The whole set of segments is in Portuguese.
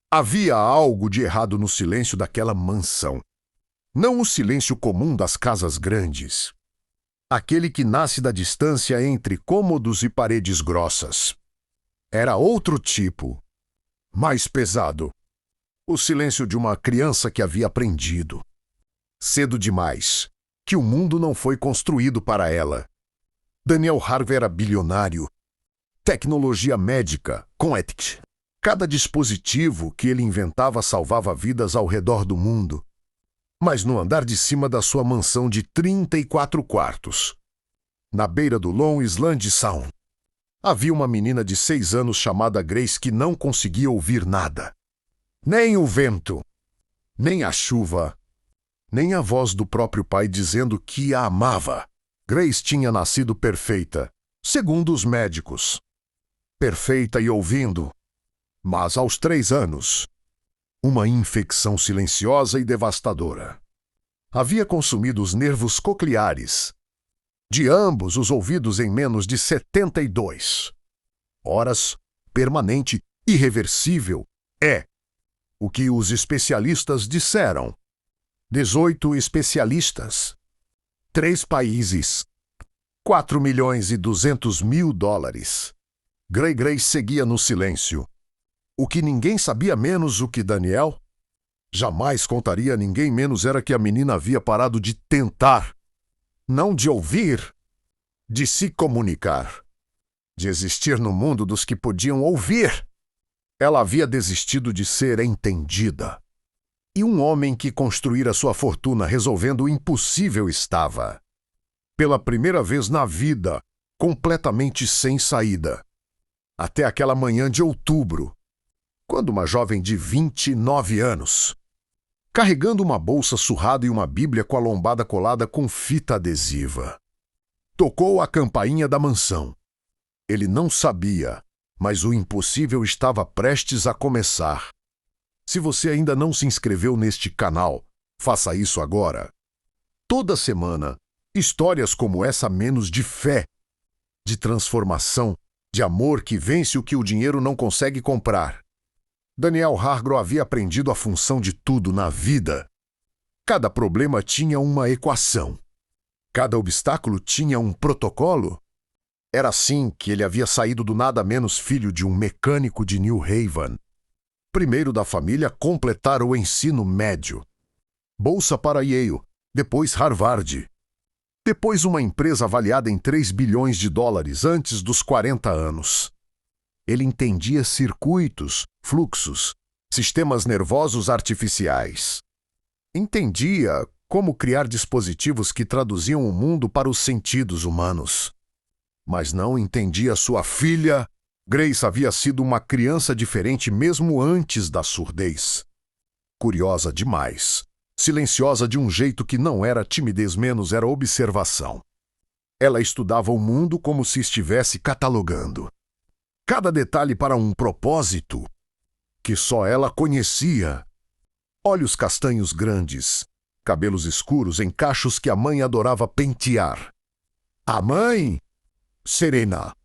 Havia algo de errado no silêncio daquela mansão. Não o silêncio comum das casas grandes. Aquele que nasce da distância entre cômodos e paredes grossas. Era outro tipo, mais pesado. O silêncio de uma criança que havia aprendido, cedo demais, que o mundo não foi construído para ela. Daniel Harvey era bilionário. Tecnologia médica, com ethics. Cada dispositivo que ele inventava salvava vidas ao redor do mundo. Mas no andar de cima da sua mansão de 34 quartos, na beira do Long Island Sound, havia uma menina de 6 anos chamada Grace que não conseguia ouvir nada. Nem o vento, nem a chuva, nem a voz do próprio pai dizendo que a amava. Grace tinha nascido perfeita, segundo os médicos. Perfeita e ouvindo. Mas aos 3 anos, uma infecção silenciosa e devastadora havia consumido os nervos cocleares de ambos os ouvidos em menos de 72 horas. Permanente, irreversível, é o que os especialistas disseram. 18 especialistas, 3 países, 4.200.000 dólares. Grace seguia no silêncio. O que ninguém sabia menos o que Daniel jamais contaria a ninguém menos era que a menina havia parado de tentar, não de ouvir, de se comunicar, de existir no mundo dos que podiam ouvir. Ela havia desistido de ser entendida. E um homem que construíra sua fortuna resolvendo o impossível estava, pela primeira vez na vida, completamente sem saída. Até aquela manhã de outubro, quando uma jovem de 29 anos, carregando uma bolsa surrada e uma Bíblia com a lombada colada com fita adesiva, tocou a campainha da mansão. Ele não sabia, mas o impossível estava prestes a começar. Se você ainda não se inscreveu neste canal, faça isso agora. Toda semana, histórias como essa, menos de fé, de transformação, de amor que vence o que o dinheiro não consegue comprar. Daniel Hargrove havia aprendido a função de tudo na vida. Cada problema tinha uma equação. Cada obstáculo tinha um protocolo. Era assim que ele havia saído do nada menos filho de um mecânico de New Haven. Primeiro da família a completar o ensino médio. Bolsa para Yale, depois Harvard. Depois uma empresa avaliada em 3 bilhões de dólares antes dos 40 anos. Ele entendia circuitos, fluxos, sistemas nervosos artificiais. Entendia como criar dispositivos que traduziam o mundo para os sentidos humanos. Mas não entendia sua filha. Grace havia sido uma criança diferente mesmo antes da surdez. Curiosa demais. Silenciosa de um jeito que não era timidez, menos era observação. Ela estudava o mundo como se estivesse catalogando. Cada detalhe para um propósito que só ela conhecia. Olhos castanhos grandes, cabelos escuros em cachos que a mãe adorava pentear. A mãe? Serena.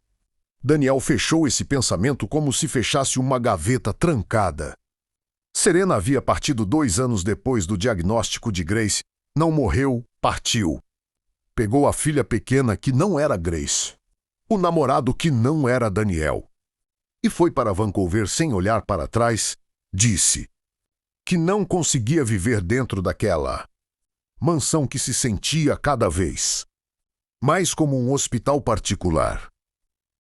Daniel fechou esse pensamento como se fechasse uma gaveta trancada. Serena havia partido 2 anos depois do diagnóstico de Grace. Não morreu, partiu. Pegou a filha pequena que não era Grace, o namorado que não era Daniel, e foi para Vancouver sem olhar para trás. Disse que não conseguia viver dentro daquela mansão que se sentia cada vez mais como um hospital particular.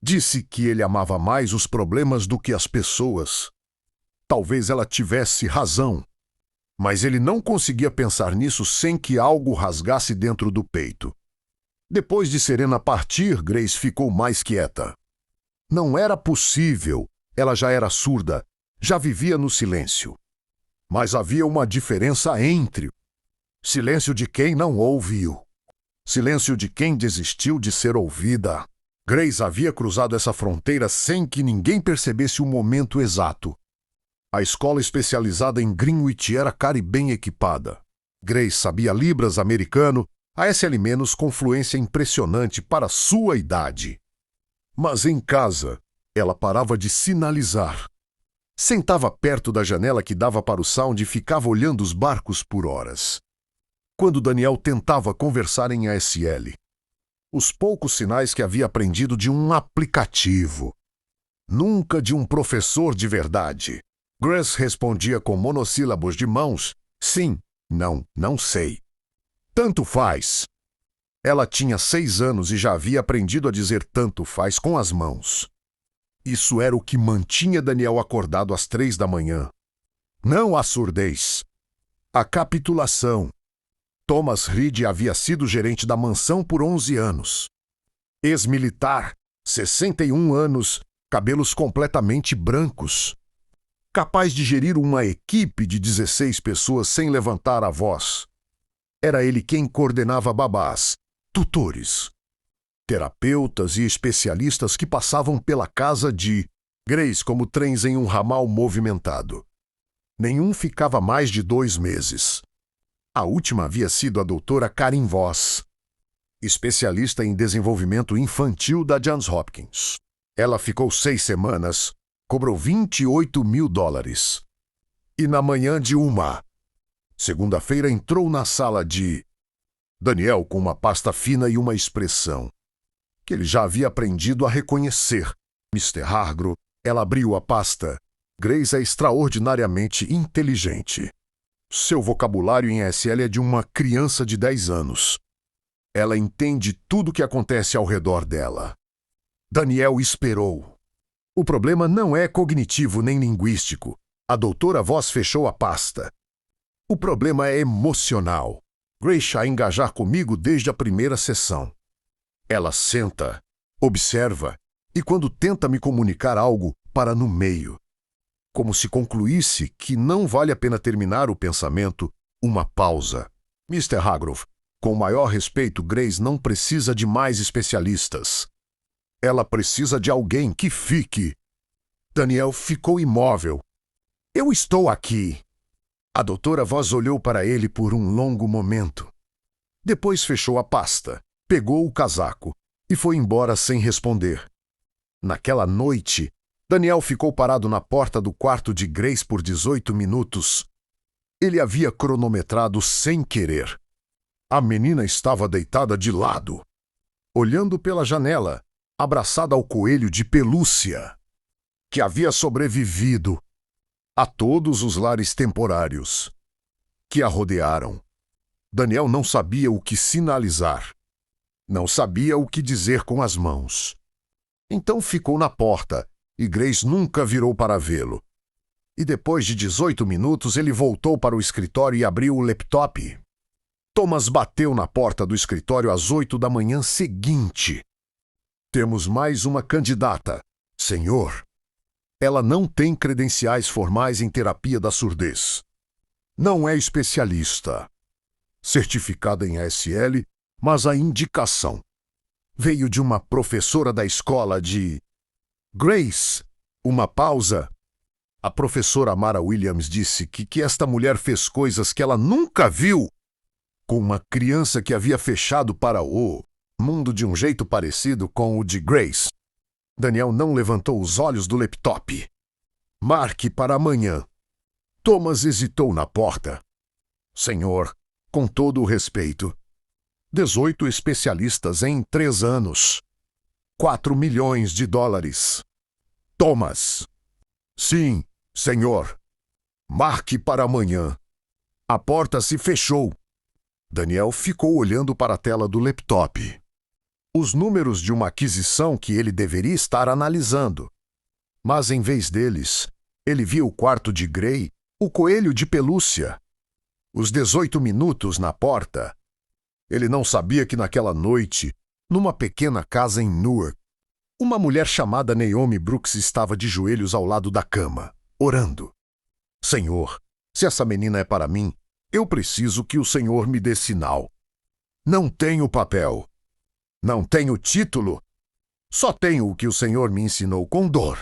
Disse que ele amava mais os problemas do que as pessoas. Talvez ela tivesse razão, mas ele não conseguia pensar nisso sem que algo rasgasse dentro do peito. Depois de Serena partir, Grace ficou mais quieta. Não era possível. Ela já era surda, já vivia no silêncio. Mas havia uma diferença entre silêncio de quem não ouviu, silêncio de quem desistiu de ser ouvida. Grace havia cruzado essa fronteira sem que ninguém percebesse o momento exato. A escola especializada em Greenwich era cara e bem equipada. Grace sabia libras americano, a SL- com fluência impressionante para sua idade. Mas em casa, ela parava de sinalizar. Sentava perto da janela que dava para o sound e ficava olhando os barcos por horas. Quando Daniel tentava conversar em ASL, os poucos sinais que havia aprendido de um aplicativo, nunca de um professor de verdade. Grace respondia com monossílabos de mãos: sim, não, não sei. Tanto faz. Ela tinha 6 anos e já havia aprendido a dizer tanto faz com as mãos. Isso era o que mantinha Daniel acordado às 3 da manhã. Não a surdez. A capitulação. Thomas Reed havia sido gerente da mansão por 11 anos. Ex-militar, 61 anos, cabelos completamente brancos. Capaz de gerir uma equipe de 16 pessoas sem levantar a voz. Era ele quem coordenava babás, tutores, terapeutas e especialistas que passavam pela casa de Grace como trens em um ramal movimentado. Nenhum ficava mais de 2 meses. A última havia sido a doutora Karen Voss, especialista em desenvolvimento infantil da Johns Hopkins. Ela ficou 6 semanas, cobrou $28 mil. E na manhã de segunda-feira entrou na sala de Daniel com uma pasta fina e uma expressão que ele já havia aprendido a reconhecer. Mr. Hargrove, ela abriu a pasta. Grace é extraordinariamente inteligente. Seu vocabulário em ASL é de uma criança de 10 anos. Ela entende tudo o que acontece ao redor dela. Daniel esperou. O problema não é cognitivo nem linguístico. A doutora Voss fechou a pasta. O problema é emocional. Grace a engajar comigo desde a primeira sessão. Ela senta, observa e quando tenta me comunicar algo, para no meio. Como se concluísse que não vale a pena terminar o pensamento, uma pausa. Mr. Hargrove, com o maior respeito, Grace não precisa de mais especialistas. Ela precisa de alguém que fique. Daniel ficou imóvel. Eu estou aqui. A doutora Voss olhou para ele por um longo momento. Depois fechou a pasta, pegou o casaco e foi embora sem responder. Naquela noite, Daniel ficou parado na porta do quarto de Grace por 18 minutos. Ele havia cronometrado sem querer. A menina estava deitada de lado, olhando pela janela, abraçada ao coelho de pelúcia, que havia sobrevivido a todos os lares temporários que a rodearam. Daniel não sabia o que sinalizar. Não sabia o que dizer com as mãos. Então ficou na porta, e Grace nunca virou para vê-lo. E depois de 18 minutos, ele voltou para o escritório e abriu o laptop. Thomas bateu na porta do escritório às 8 da manhã seguinte. Temos mais uma candidata, senhor. Ela não tem credenciais formais em terapia da surdez. Não é especialista. Certificada em ASL, mas a indicação veio de uma professora da escola de Grace. Uma pausa. A professora Mara Williams disse que esta mulher fez coisas que ela nunca viu com uma criança que havia fechado para o mundo de um jeito parecido com o de Grace. Daniel não levantou os olhos do laptop. Marque para amanhã. Thomas hesitou na porta. Senhor, com todo o respeito, 18 especialistas em 3 anos. $4 milhões. Thomas. Sim, senhor. Marque para amanhã. A porta se fechou. Daniel ficou olhando para a tela do laptop. Os números de uma aquisição que ele deveria estar analisando. Mas em vez deles, ele via o quarto de Gray, o coelho de pelúcia. Os 18 minutos na porta. Ele não sabia que naquela noite, numa pequena casa em Newark, uma mulher chamada Naomi Brooks estava de joelhos ao lado da cama, orando. Senhor, se essa menina é para mim, eu preciso que o Senhor me dê sinal. Não tenho papel. Não tenho título. Só tenho o que o Senhor me ensinou com dor.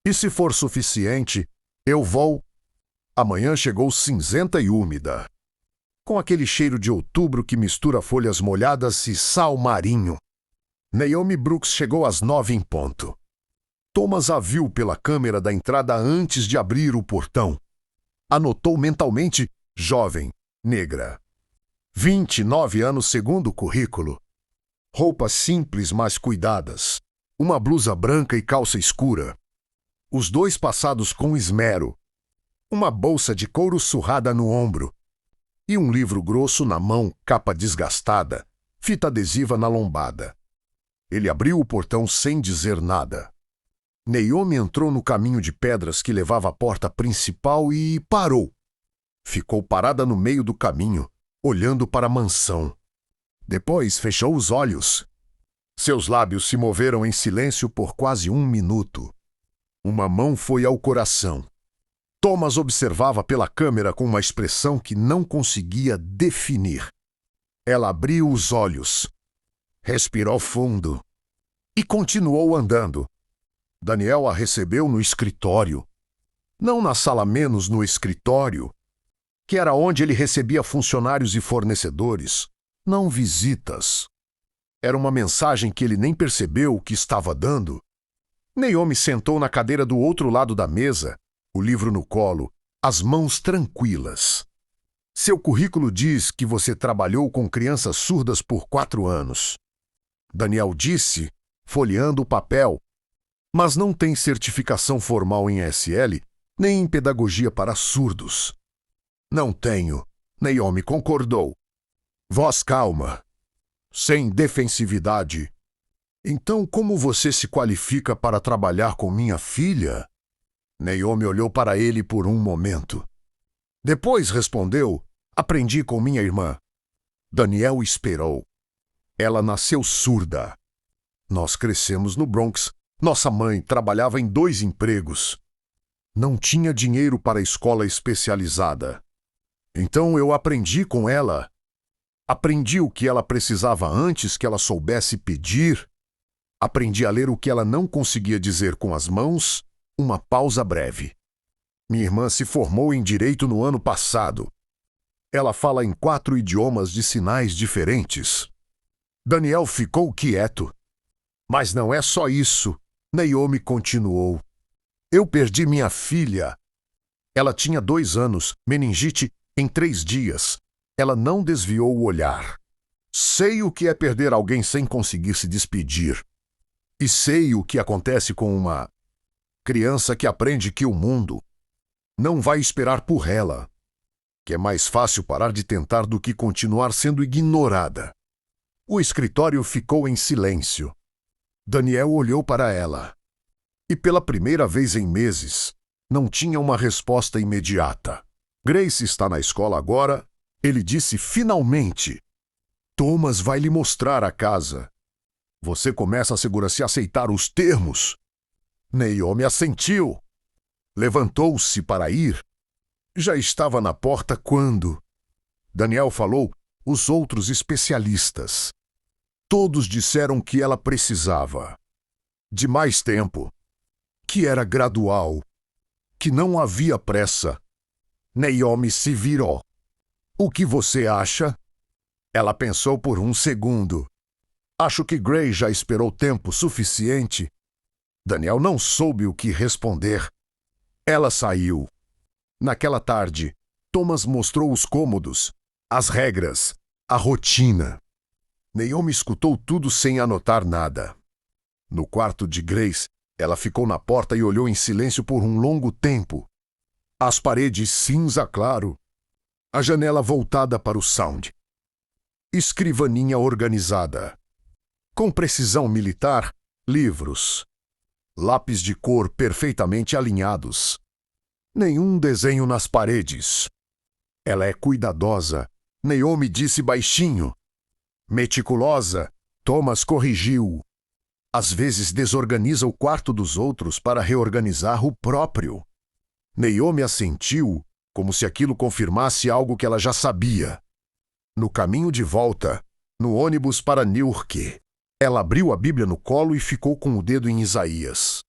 E se for suficiente, eu vou. Amanhã chegou cinzenta e úmida, com aquele cheiro de outubro que mistura folhas molhadas e sal marinho. Naomi Brooks chegou às 9 em ponto. Thomas a viu pela câmera da entrada antes de abrir o portão. Anotou mentalmente jovem, negra. 29 anos segundo o currículo. Roupas simples, mas cuidadas. Uma blusa branca e calça escura. Os dois passados com esmero. Uma bolsa de couro surrada no ombro. E um livro grosso na mão, capa desgastada, fita adesiva na lombada. Ele abriu o portão sem dizer nada. Naomi entrou no caminho de pedras que levava à porta principal e parou. Ficou parada no meio do caminho, olhando para a mansão. Depois fechou os olhos. Seus lábios se moveram em silêncio por quase 1 minuto. Uma mão foi ao coração. Thomas observava pela câmera com uma expressão que não conseguia definir. Ela abriu os olhos, respirou fundo e continuou andando. Daniel a recebeu no escritório. Não na sala, menos no escritório, que era onde ele recebia funcionários e fornecedores, não visitas. Era uma mensagem que ele nem percebeu o que estava dando. Naomi sentou na cadeira do outro lado da mesa, o livro no colo, as mãos tranquilas. Seu currículo diz que você trabalhou com crianças surdas por 4 anos. Daniel disse, folheando o papel, mas não tem certificação formal em SL nem em pedagogia para surdos. Não tenho, Naomi concordou. Voz calma, sem defensividade. Então, como você se qualifica para trabalhar com minha filha? Naomi olhou para ele por um momento. Depois respondeu, aprendi com minha irmã. Daniel esperou. Ela nasceu surda. Nós crescemos no Bronx. Nossa mãe trabalhava em 2 empregos. Não tinha dinheiro para a escola especializada. Então eu aprendi com ela. Aprendi o que ela precisava antes que ela soubesse pedir. Aprendi a ler o que ela não conseguia dizer com as mãos. Uma pausa breve. Minha irmã se formou em Direito no ano passado. Ela fala em 4 idiomas de sinais diferentes. Daniel ficou quieto. Mas não é só isso. Naomi continuou. Eu perdi minha filha. Ela tinha 2 anos, meningite, em 3 dias. Ela não desviou o olhar. Sei o que é perder alguém sem conseguir se despedir. E sei o que acontece com uma criança que aprende que o mundo não vai esperar por ela. Que é mais fácil parar de tentar do que continuar sendo ignorada. O escritório ficou em silêncio. Daniel olhou para ela. E pela primeira vez em meses, não tinha uma resposta imediata. Grace está na escola agora, ele disse finalmente. Thomas vai lhe mostrar a casa. Você começa a se aceitar os termos. Naomi assentiu. Levantou-se para ir. Já estava na porta quando Daniel falou os outros especialistas. Todos disseram que ela precisava de mais tempo, que era gradual, que não havia pressa. Naomi se virou. O que você acha? Ela pensou por um segundo. Acho que Gray já esperou tempo suficiente. Daniel não soube o que responder. Ela saiu. Naquela tarde, Thomas mostrou os cômodos, as regras, a rotina. Naomi escutou tudo sem anotar nada. No quarto de Grace, ela ficou na porta e olhou em silêncio por um longo tempo. As paredes cinza claro. A janela voltada para o sound. Escrivaninha organizada. Com precisão militar, livros. Lápis de cor perfeitamente alinhados. Nenhum desenho nas paredes. Ela é cuidadosa, Naomi disse baixinho. Meticulosa, Thomas corrigiu. Às vezes desorganiza o quarto dos outros para reorganizar o próprio. Naomi assentiu, como se aquilo confirmasse algo que ela já sabia. No caminho de volta, no ônibus para Newark, ela abriu a Bíblia no colo e ficou com o dedo em Isaías.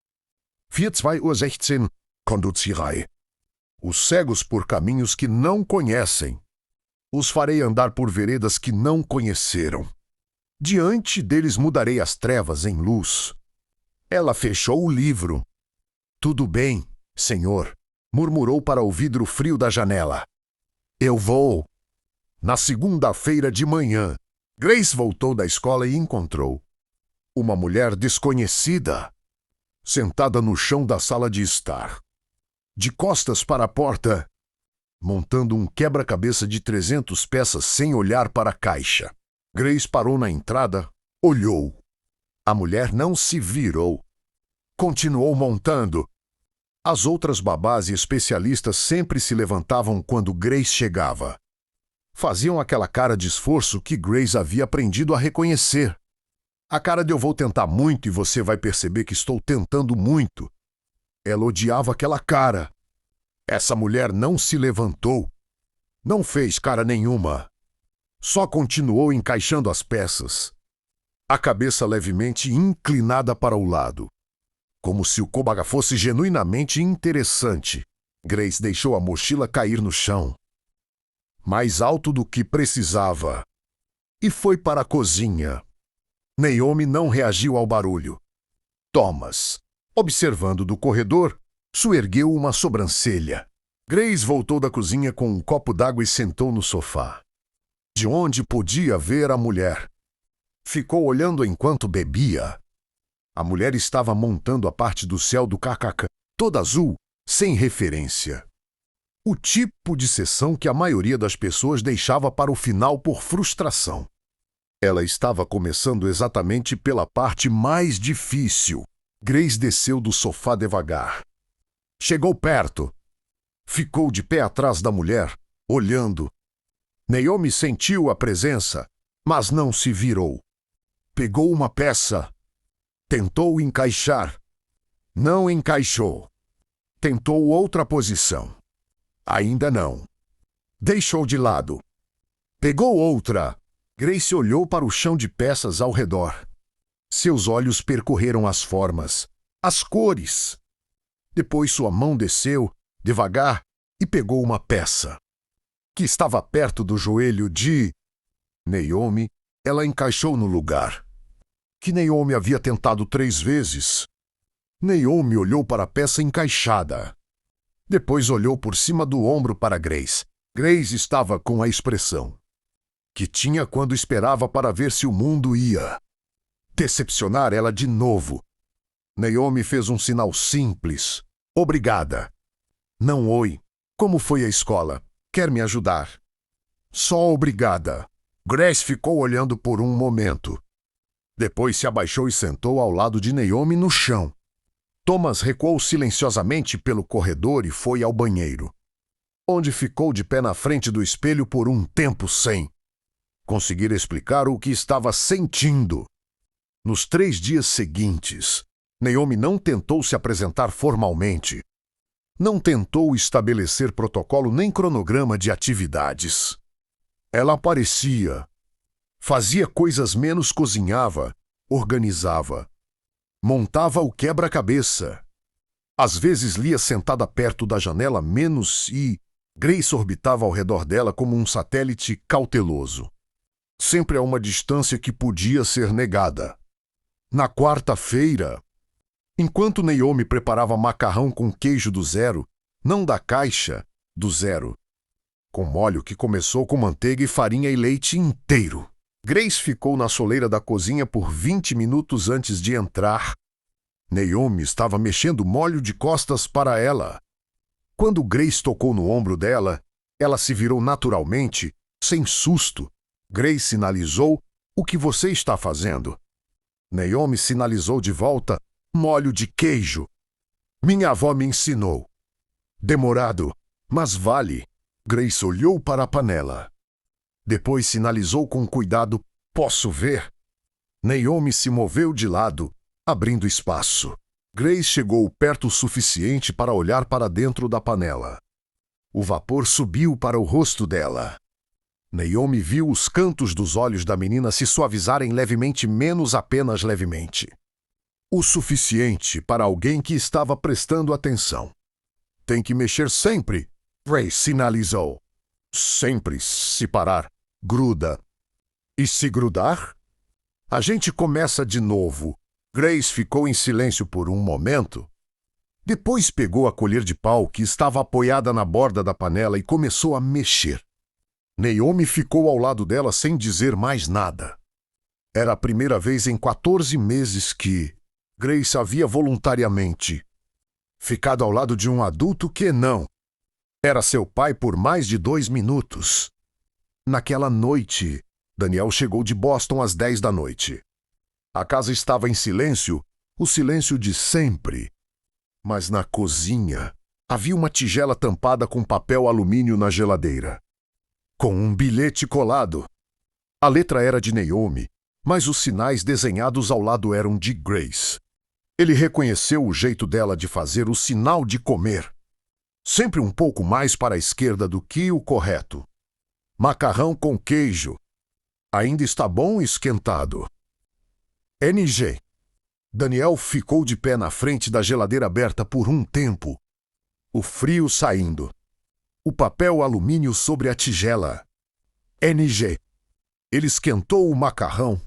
4:16 conduzirei. Os cegos por caminhos que não conhecem. Os farei andar por veredas que não conheceram. Diante deles mudarei as trevas em luz. Ela fechou o livro. Tudo bem, senhor, murmurou para o vidro frio da janela. Eu vou. Na segunda-feira de manhã, Grace voltou da escola e encontrou uma mulher desconhecida, sentada no chão da sala de estar, de costas para a porta, montando um quebra-cabeça de 300 peças sem olhar para a caixa. Grace parou na entrada, olhou. A mulher não se virou. Continuou montando. As outras babás e especialistas sempre se levantavam quando Grace chegava. Faziam aquela cara de esforço que Grace havia aprendido a reconhecer. A cara de eu vou tentar muito e você vai perceber que estou tentando muito. Ela odiava aquela cara. Essa mulher não se levantou. Não fez cara nenhuma. Só continuou encaixando as peças, a cabeça levemente inclinada para o lado. Como se o côbaga fosse genuinamente interessante. Grace deixou a mochila cair no chão, mais alto do que precisava, e foi para a cozinha. Naomi não reagiu ao barulho. Thomas, observando do corredor, soergueu uma sobrancelha. Grace voltou da cozinha com um copo d'água e sentou no sofá, de onde podia ver a mulher. Ficou olhando enquanto bebia. A mulher estava montando a parte do céu do KKK, toda azul, sem referência. O tipo de sessão que a maioria das pessoas deixava para o final por frustração. Ela estava começando exatamente pela parte mais difícil. Grace desceu do sofá devagar. Chegou perto. Ficou de pé atrás da mulher, olhando. Naomi sentiu a presença, mas não se virou. Pegou uma peça. Tentou encaixar. Não encaixou. Tentou outra posição. Ainda não. Deixou de lado. Pegou outra. Grace olhou para o chão de peças ao redor. Seus olhos percorreram as formas, as cores. Depois sua mão desceu, devagar, e pegou uma peça que estava perto do joelho de Naomi. Ela encaixou no lugar que Naomi havia tentado 3 vezes. Naomi olhou para a peça encaixada. Depois olhou por cima do ombro para Grace. Grace estava com a expressão que tinha quando esperava para ver se o mundo ia decepcionar ela de novo. Naomi fez um sinal simples. Obrigada. Não oi. Como foi a escola? Quer me ajudar? Só obrigada. Grace ficou olhando por um momento. Depois se abaixou e sentou ao lado de Naomi no chão. Thomas recuou silenciosamente pelo corredor e foi ao banheiro, onde ficou de pé na frente do espelho por um tempo sem conseguir explicar o que estava sentindo. Nos 3 dias seguintes, Naomi não tentou se apresentar formalmente. Não tentou estabelecer protocolo nem cronograma de atividades. Ela aparecia. Fazia coisas menos, cozinhava, organizava. Montava o quebra-cabeça. Às vezes lia sentada perto da janela menos e Grace orbitava ao redor dela como um satélite cauteloso. Sempre a uma distância que podia ser negada. Na quarta-feira, enquanto Naomi preparava macarrão com queijo do zero, não da caixa, do zero, com molho que começou com manteiga e farinha e leite inteiro. Grace ficou na soleira da cozinha por 20 minutos antes de entrar. Naomi estava mexendo molho de costas para ela. Quando Grace tocou no ombro dela, ela se virou naturalmente, sem susto. Grace sinalizou: "O que você está fazendo?" Naomi sinalizou de volta: "Molho de queijo. Minha avó me ensinou." Demorado, mas vale. Grace olhou para a panela. Depois sinalizou com cuidado: "Posso ver?" Naomi se moveu de lado, abrindo espaço. Grace chegou perto o suficiente para olhar para dentro da panela. O vapor subiu para o rosto dela. Naomi viu os cantos dos olhos da menina se suavizarem levemente, menos apenas levemente. O suficiente para alguém que estava prestando atenção. "Tem que mexer sempre", Grace sinalizou. "Sempre, se parar, gruda. E se grudar? A gente começa de novo." Grace ficou em silêncio por um momento. Depois pegou a colher de pau que estava apoiada na borda da panela e começou a mexer. Naomi ficou ao lado dela sem dizer mais nada. Era a primeira vez em 14 meses que Grace havia voluntariamente ficado ao lado de um adulto que não era seu pai por mais de 2 minutos. Naquela noite, Daniel chegou de Boston às 10 da noite. A casa estava em silêncio, o silêncio de sempre. Mas na cozinha havia uma tigela tampada com papel alumínio na geladeira, com um bilhete colado. A letra era de Naomi, mas os sinais desenhados ao lado eram de Grace. Ele reconheceu o jeito dela de fazer o sinal de comer, sempre um pouco mais para a esquerda do que o correto. Macarrão com queijo. Ainda está bom esquentado. NG. Daniel ficou de pé na frente da geladeira aberta por um tempo. O frio saindo. O papel alumínio sobre a tigela. NG. Ele esquentou o macarrão.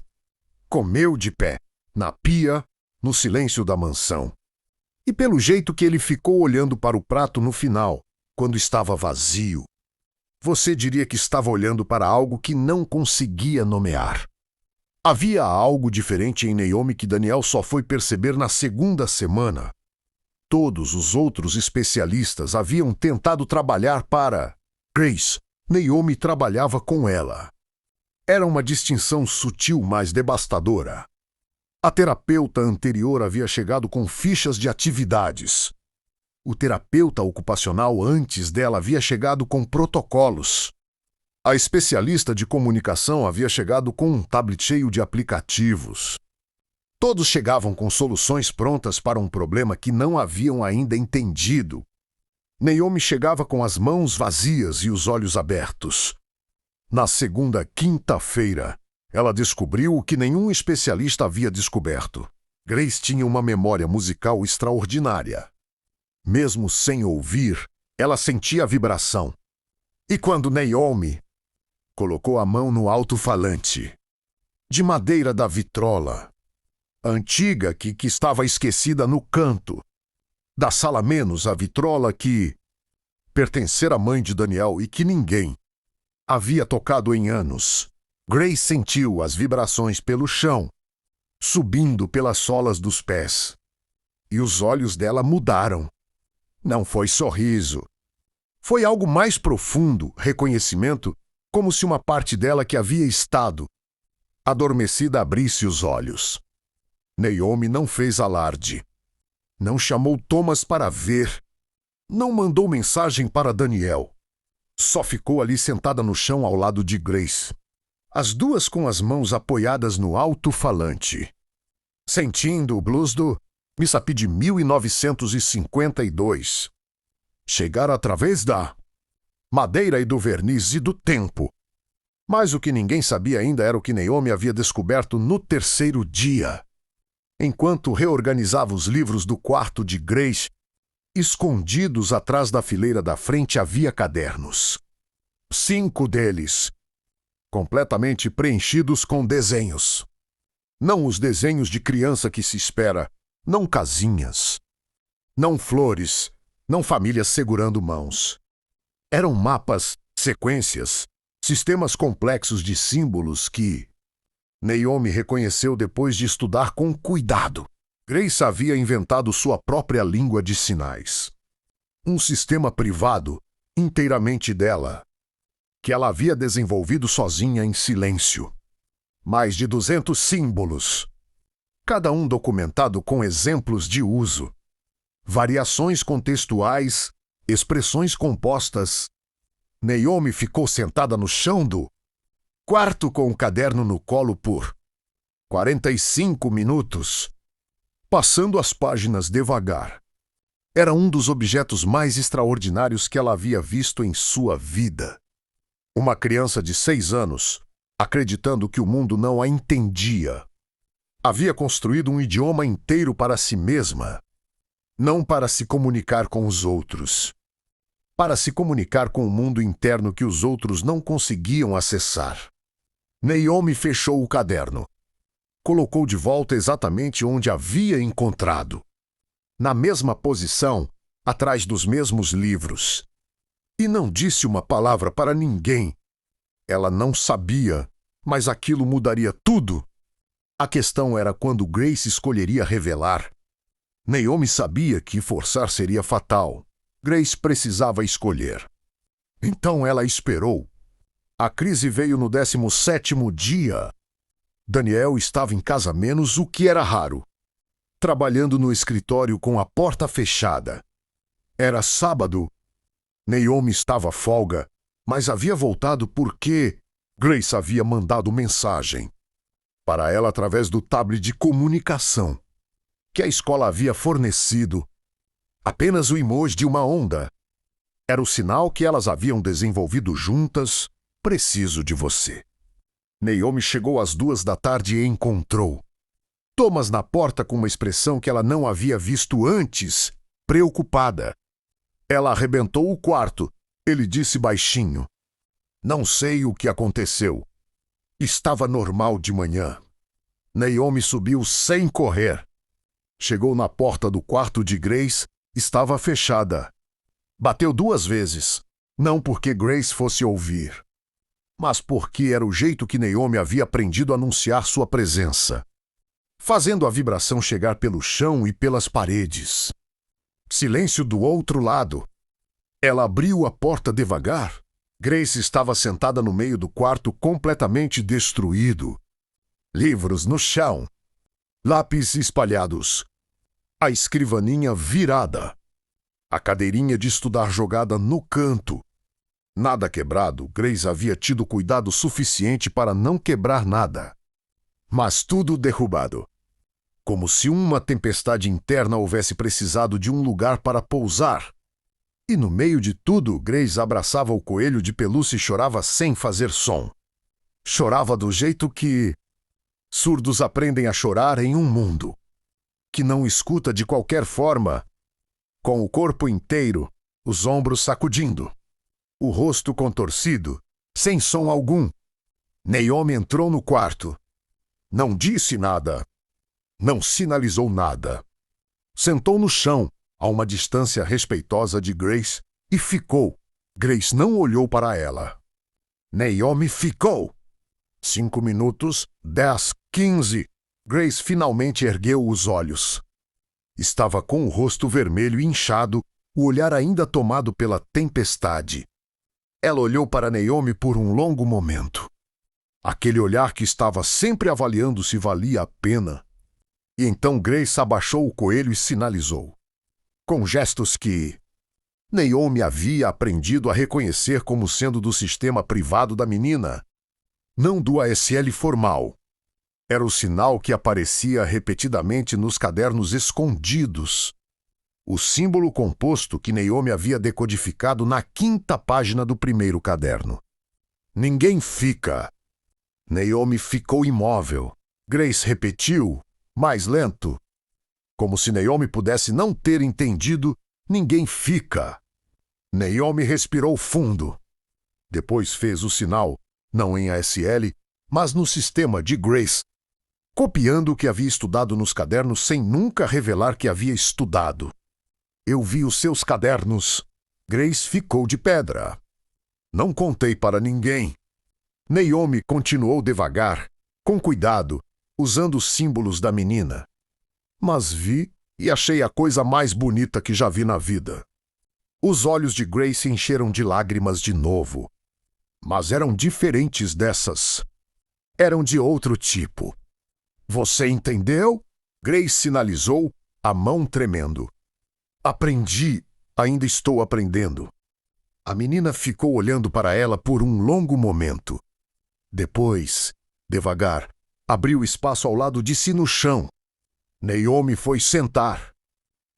Comeu de pé, na pia, no silêncio da mansão. E pelo jeito que ele ficou olhando para o prato no final, quando estava vazio, você diria que estava olhando para algo que não conseguia nomear. Havia algo diferente em Naomi que Daniel só foi perceber na segunda semana. Todos os outros especialistas haviam tentado trabalhar para Grace. Naomi trabalhava com ela. Era uma distinção sutil, mas devastadora. A terapeuta anterior havia chegado com fichas de atividades. O terapeuta ocupacional antes dela havia chegado com protocolos. A especialista de comunicação havia chegado com um tablet cheio de aplicativos. Todos chegavam com soluções prontas para um problema que não haviam ainda entendido. Naomi chegava com as mãos vazias e os olhos abertos. Na segunda quinta-feira, ela descobriu o que nenhum especialista havia descoberto. Grace tinha uma memória musical extraordinária. Mesmo sem ouvir, ela sentia a vibração. E quando Naomi colocou a mão no alto-falante, de madeira da vitrola, antiga que estava esquecida no canto da sala, menos a vitrola que pertencera à mãe de Daniel e que ninguém havia tocado em anos, Grace sentiu as vibrações pelo chão, subindo pelas solas dos pés. E os olhos dela mudaram. Não foi sorriso. Foi algo mais profundo, reconhecimento, como se uma parte dela que havia estado adormecida abrisse os olhos. Naomi não fez alarde. Não chamou Thomas para ver. Não mandou mensagem para Daniel. Só ficou ali sentada no chão ao lado de Grace, as duas com as mãos apoiadas no alto-falante, sentindo o blues do Mississippi de 1952. Chegar através da madeira e do verniz e do tempo. Mas o que ninguém sabia ainda era o que Naomi havia descoberto no terceiro dia. Enquanto reorganizava os livros do quarto de Grace, escondidos atrás da fileira da frente havia cadernos. 5 deles, completamente preenchidos com desenhos. Não os desenhos de criança que se espera, não casinhas, não flores, não famílias segurando mãos. Eram mapas, sequências, sistemas complexos de símbolos que Naomi reconheceu depois de estudar com cuidado. Grace havia inventado sua própria língua de sinais. Um sistema privado, inteiramente dela, que ela havia desenvolvido sozinha em silêncio. Mais de 200 símbolos, cada um documentado com exemplos de uso, variações contextuais, expressões compostas. Naomi ficou sentada no chão do quarto com o caderno no colo por 45 minutos, passando as páginas devagar. Era um dos objetos mais extraordinários que ela havia visto em sua vida. Uma criança de 6 anos, acreditando que o mundo não a entendia, havia construído um idioma inteiro para si mesma, não para se comunicar com os outros, para se comunicar com o mundo interno que os outros não conseguiam acessar. Naomi fechou o caderno. colocou de volta exatamente onde havia encontrado. Na mesma posição, atrás dos mesmos livros. E não disse uma palavra para ninguém. Ela não sabia, mas aquilo mudaria tudo. A questão era quando Grace escolheria revelar. Naomi sabia que forçar seria fatal. Grace precisava escolher. Então ela esperou. A crise veio no 17º dia. Daniel estava em casa menos, o que era raro. Trabalhando no escritório com a porta fechada. Era sábado. Naomi estava à folga, mas havia voltado porque Grace havia mandado mensagem para ela através do tablet de comunicação que a escola havia fornecido. Apenas o emoji de uma onda. Era o sinal que elas haviam desenvolvido juntas. Preciso de você. Naomi chegou às 2 da tarde e encontrou Thomas na porta com uma expressão que ela não havia visto antes, preocupada. Ela arrebentou o quarto. Ele disse baixinho: "Não sei o que aconteceu. Estava normal de manhã." Naomi subiu sem correr. Chegou na porta do quarto de Grace. Estava fechada. Bateu 2 vezes. Não porque Grace fosse ouvir, mas porque era o jeito que Naomi havia aprendido a anunciar sua presença, fazendo a vibração chegar pelo chão e pelas paredes. Silêncio do outro lado. Ela abriu a porta devagar. Grace estava sentada no meio do quarto, completamente destruído. Livros no chão. Lápis espalhados. A escrivaninha virada. A cadeirinha de estudar jogada no canto. Nada quebrado. Grace havia tido cuidado suficiente para não quebrar nada. Mas tudo derrubado. Como se uma tempestade interna houvesse precisado de um lugar para pousar. E no meio de tudo, Grace abraçava o coelho de pelúcia e chorava sem fazer som. Chorava do jeito que surdos aprendem a chorar em um mundo que não escuta de qualquer forma, com o corpo inteiro, os ombros sacudindo, o rosto contorcido, sem som algum. Naomi entrou no quarto. Não disse nada. Não sinalizou nada. Sentou no chão, a uma distância respeitosa de Grace, e ficou. Grace não olhou para ela. Naomi ficou. 5 minutos, 10, 15. Grace finalmente ergueu os olhos. Estava com o rosto vermelho e inchado, o olhar ainda tomado pela tempestade. Ela olhou para Naomi por um longo momento. Aquele olhar que estava sempre avaliando se valia a pena. E então Grace abaixou o coelho e sinalizou, com gestos que Naomi havia aprendido a reconhecer como sendo do sistema privado da menina, não do ASL formal. Era o sinal que aparecia repetidamente nos cadernos escondidos. O símbolo composto que Naomi havia decodificado na 5ª página do primeiro caderno. Ninguém fica. Naomi ficou imóvel. Grace repetiu, mais lento. Como se Naomi pudesse não ter entendido, ninguém fica. Naomi respirou fundo. Depois fez o sinal, não em ASL, mas no sistema de Grace, copiando o que havia estudado nos cadernos sem nunca revelar que havia estudado. Eu vi os seus cadernos. Grace ficou de pedra. Não contei para ninguém. Naomi continuou devagar, com cuidado, usando os símbolos da menina. Mas vi e achei a coisa mais bonita que já vi na vida. Os olhos de Grace se encheram de lágrimas de novo. Mas eram diferentes dessas. Eram de outro tipo. Você entendeu? Grace sinalizou, a mão tremendo. Aprendi, ainda estou aprendendo. A menina ficou olhando para ela por um longo momento. Depois, devagar, abriu espaço ao lado de si no chão. Naomi foi sentar.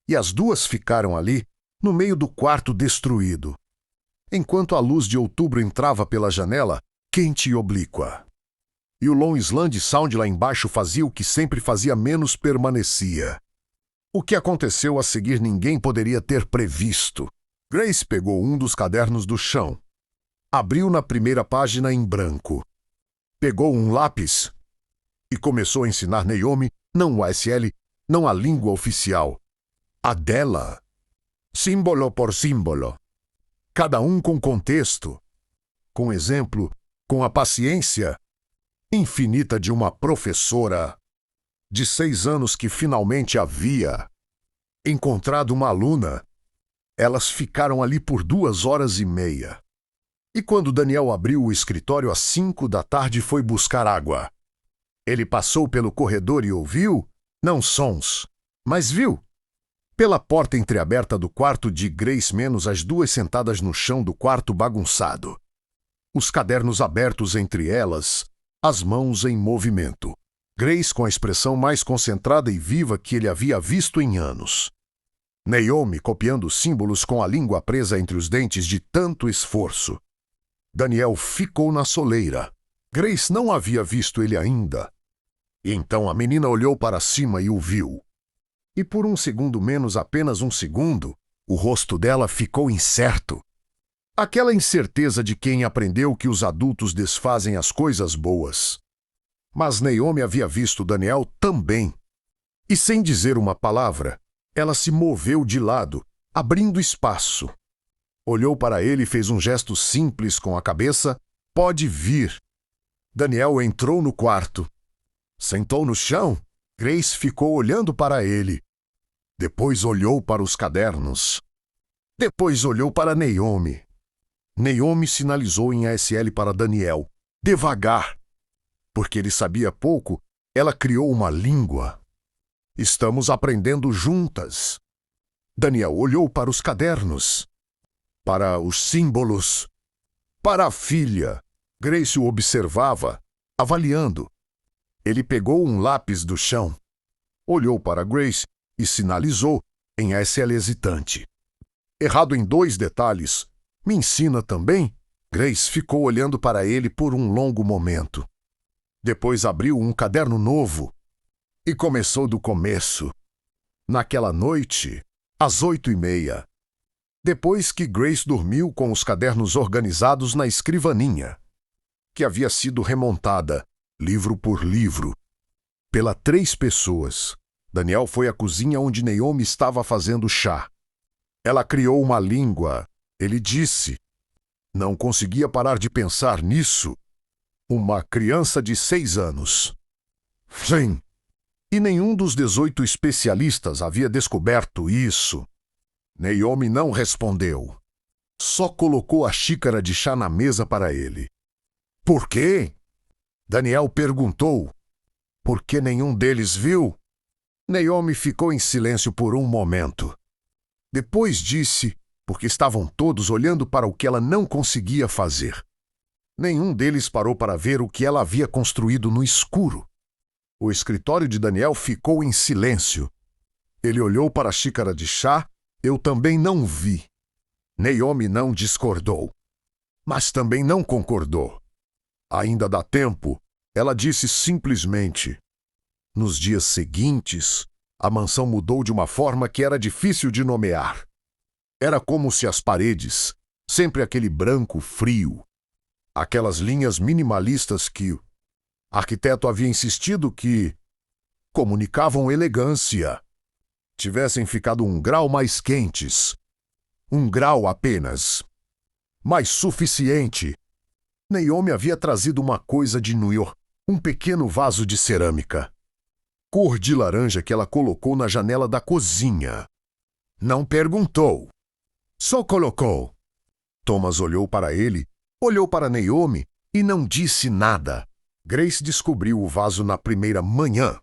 E as duas ficaram ali, no meio do quarto destruído, enquanto a luz de outubro entrava pela janela, quente e oblíqua. E o Long Island Sound lá embaixo fazia o que sempre fazia, menos permanecia. O que aconteceu a seguir ninguém poderia ter previsto. Grace pegou um dos cadernos do chão. Abriu na primeira página em branco. Pegou um lápis e começou a ensinar Naomi não o ASL, não a língua oficial, a dela, símbolo por símbolo, cada um com contexto, com exemplo, com a paciência infinita de uma professora de 6 anos que finalmente havia encontrado uma aluna. Elas ficaram ali por 2 horas e meia. E quando Daniel abriu o escritório às 5 da tarde, foi buscar água. Ele passou pelo corredor e ouviu, não sons, mas viu, pela porta entreaberta do quarto de Grace menos as 2 sentadas no chão do quarto bagunçado. Os cadernos abertos entre elas, as mãos em movimento. Grace com a expressão mais concentrada e viva que ele havia visto em anos. Naomi copiando símbolos com a língua presa entre os dentes de tanto esforço. Daniel ficou na soleira. Grace não havia visto ele ainda. E então a menina olhou para cima e o viu. E por um segundo menos, apenas um segundo, o rosto dela ficou incerto. Aquela incerteza de quem aprendeu que os adultos desfazem as coisas boas. Mas Naomi havia visto Daniel também. E sem dizer uma palavra, ela se moveu de lado, abrindo espaço. Olhou para ele e fez um gesto simples com a cabeça. Pode vir. Daniel entrou no quarto. Sentou no chão. Grace ficou olhando para ele. Depois olhou para os cadernos. Depois olhou para Naomi. Naomi sinalizou em ASL para Daniel. Devagar. Porque ele sabia pouco, ela criou uma língua. Estamos aprendendo juntas. Daniel olhou para os cadernos, para os símbolos, para a filha. Grace o observava, avaliando. Ele pegou um lápis do chão, olhou para Grace e sinalizou em ASL hesitante. Errado em 2 detalhes. Me ensina também? Grace ficou olhando para ele por um longo momento. Depois abriu um caderno novo e começou do começo. Naquela noite, às 8h30. Depois que Grace dormiu com os cadernos organizados na escrivaninha, que havia sido remontada, livro por livro, pela 3 pessoas. Daniel foi à cozinha onde Naomi estava fazendo chá. Ela criou uma língua. Ele disse. Não conseguia parar de pensar nisso. Uma criança de 6 anos. Sim. E nenhum dos 18 especialistas havia descoberto isso. Naomi não respondeu. Só colocou a xícara de chá na mesa para ele. Por quê? Daniel perguntou. Por que nenhum deles viu? Naomi ficou em silêncio por um momento. Depois disse, porque estavam todos olhando para o que ela não conseguia fazer. Nenhum deles parou para ver o que ela havia construído no escuro. O escritório de Daniel ficou em silêncio. Ele olhou para a xícara de chá. Eu também não vi. Naomi não discordou, mas também não concordou. Ainda dá tempo, ela disse simplesmente. Nos dias seguintes, a mansão mudou de uma forma que era difícil de nomear. Era como se as paredes, sempre aquele branco frio, aquelas linhas minimalistas que o arquiteto havia insistido que comunicavam elegância, tivessem ficado um grau mais quentes. Um grau apenas. Mas suficiente. Naomi havia trazido uma coisa de New York, um pequeno vaso de cerâmica, cor de laranja que ela colocou na janela da cozinha. Não perguntou. Só colocou. Thomas olhou para ele, olhou para Naomi e não disse nada. Grace descobriu o vaso na primeira manhã.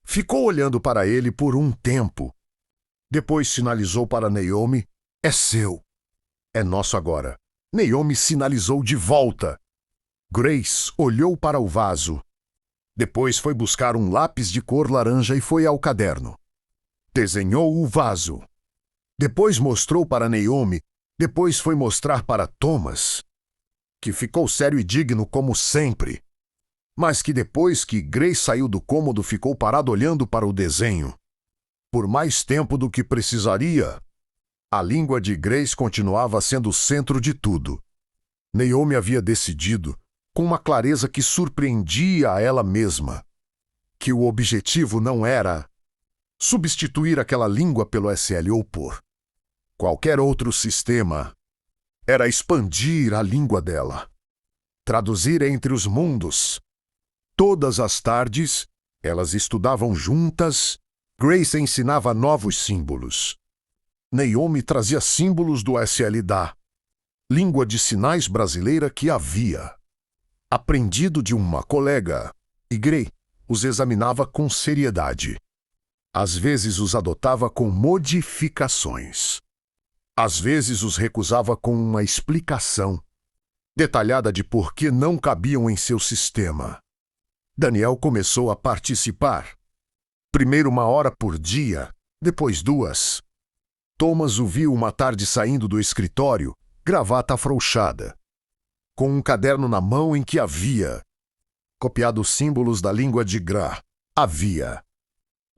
Ficou olhando para ele por um tempo. Depois sinalizou para Naomi. É seu. É nosso agora. Naomi sinalizou de volta. Grace olhou para o vaso. Depois foi buscar um lápis de cor laranja e foi ao caderno. Desenhou o vaso. Depois mostrou para Naomi. Depois foi mostrar para Thomas, que ficou sério e digno como sempre, mas que depois que Grace saiu do cômodo ficou parado olhando para o desenho. Por mais tempo do que precisaria, a língua de Grace continuava sendo o centro de tudo. Naomi havia decidido, com uma clareza que surpreendia a ela mesma, que o objetivo não era substituir aquela língua pelo SL ou por qualquer outro sistema. Era expandir a língua dela, traduzir entre os mundos. Todas as tardes, elas estudavam juntas. Grace ensinava novos símbolos. Naomi trazia símbolos do SLDA, língua de sinais brasileira que havia aprendido de uma colega, e Grace os examinava com seriedade. Às vezes os adotava com modificações. Às vezes os recusava com uma explicação detalhada de por que não cabiam em seu sistema. Daniel começou a participar. Primeiro 1 hora por dia, depois 2. Thomas o viu uma tarde saindo do escritório, gravata afrouxada, com um caderno na mão em que havia copiado os símbolos da língua de Gra. Havia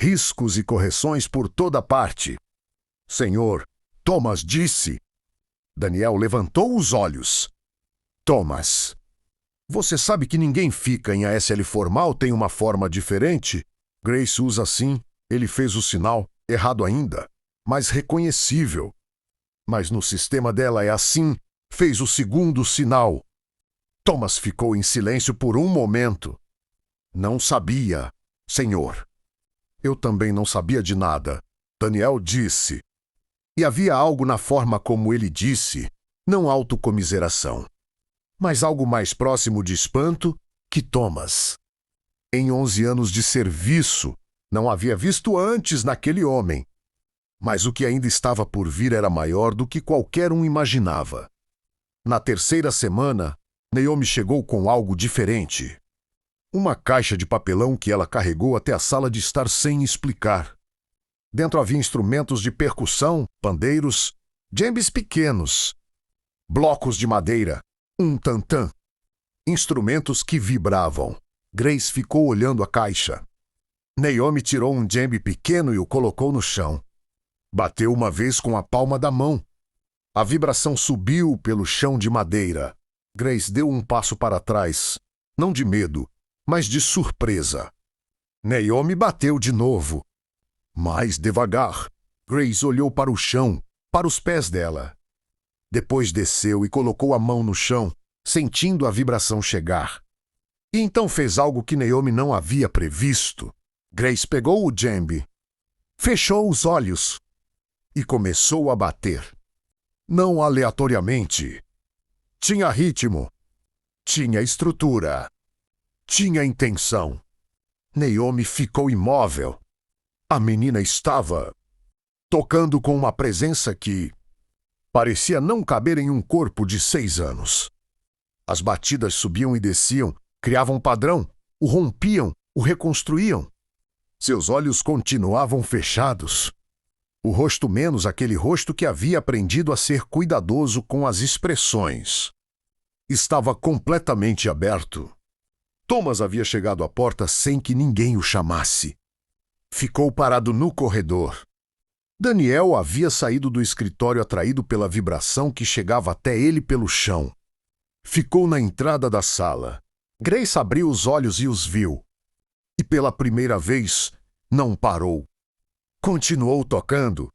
riscos e correções por toda parte. Senhor, Thomas disse. Daniel levantou os olhos. Thomas, você sabe que ninguém fica em ASL formal tem uma forma diferente? Grace usa assim. Ele fez o sinal, errado ainda, mas reconhecível. Mas no sistema dela é assim. Fez o segundo sinal. Thomas ficou em silêncio por um momento. Não sabia, senhor. Eu também não sabia de nada. Daniel disse. E havia algo na forma como ele disse, não autocomiseração, mas algo mais próximo de espanto que Thomas. Em 11 anos de serviço, não havia visto antes naquele homem. Mas o que ainda estava por vir era maior do que qualquer um imaginava. Na terceira semana, Naomi chegou com algo diferente. Uma caixa de papelão que ela carregou até a sala de estar sem explicar. Dentro havia instrumentos de percussão, pandeiros, djembes pequenos, blocos de madeira, um tantã, instrumentos que vibravam. Grace ficou olhando a caixa. Naomi tirou um djembe pequeno e o colocou no chão. Bateu uma vez com a palma da mão. A vibração subiu pelo chão de madeira. Grace deu um passo para trás, não de medo, mas de surpresa. Naomi bateu de novo. Mais devagar. Grace olhou para o chão, para os pés dela. Depois desceu e colocou a mão no chão, sentindo a vibração chegar. E então fez algo que Naomi não havia previsto. Grace pegou o djembe, fechou os olhos e começou a bater. Não aleatoriamente. Tinha ritmo. Tinha estrutura. Tinha intenção. Naomi ficou imóvel. A menina estava tocando com uma presença que parecia não caber em um corpo de 6 anos. As batidas subiam e desciam, criavam padrão, o rompiam, o reconstruíam. Seus olhos continuavam fechados. O rosto menos aquele rosto que havia aprendido a ser cuidadoso com as expressões. Estava completamente aberto. Thomas havia chegado à porta sem que ninguém o chamasse. Ficou parado no corredor. Daniel havia saído do escritório atraído pela vibração que chegava até ele pelo chão. Ficou na entrada da sala. Grace abriu os olhos e os viu. E pela primeira vez, não parou. Continuou tocando.